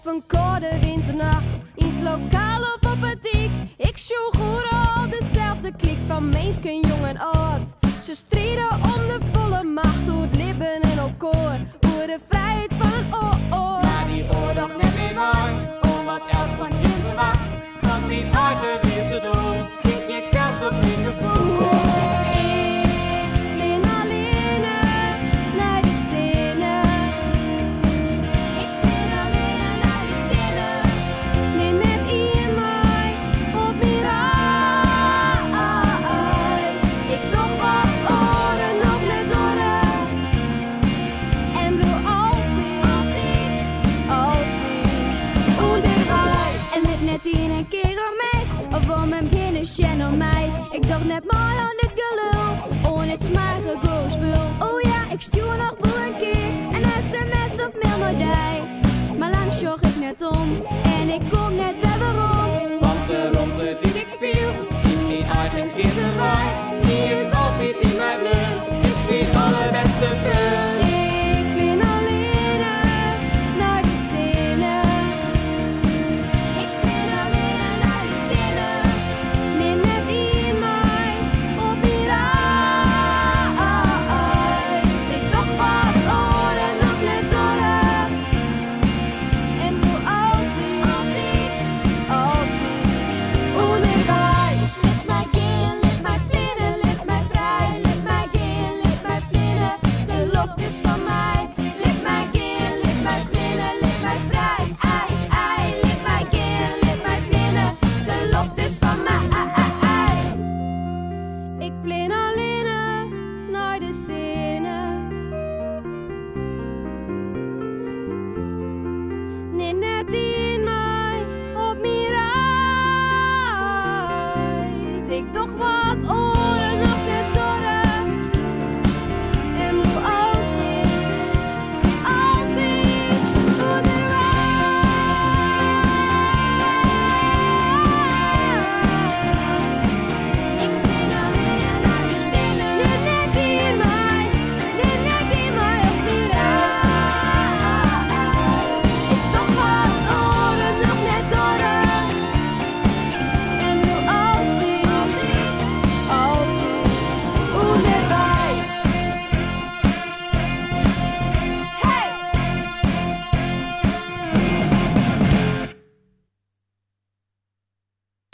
Of een koude winternacht, in het lokaal of op het dik. Ik zoek al dezelfde klik van mensen, jong en oud. Ze streden om de volle macht, door het libben en elkaar, voor de vrijheid van een oor. Maar die oorlog net meer mooi, om wat elk van hen verwacht. Want mijn eigen weerse doel, zit ik zelfs op mijn gevoel. Een keer aan mij, of om hem heen en mij. Ik dacht net maar aan dit gelul, on het smaken gospel. Oh ja, ik stuur nog wel een keer een sms of mail naar die. Maar lang zocht ik net om, en ik kom net weer waarom.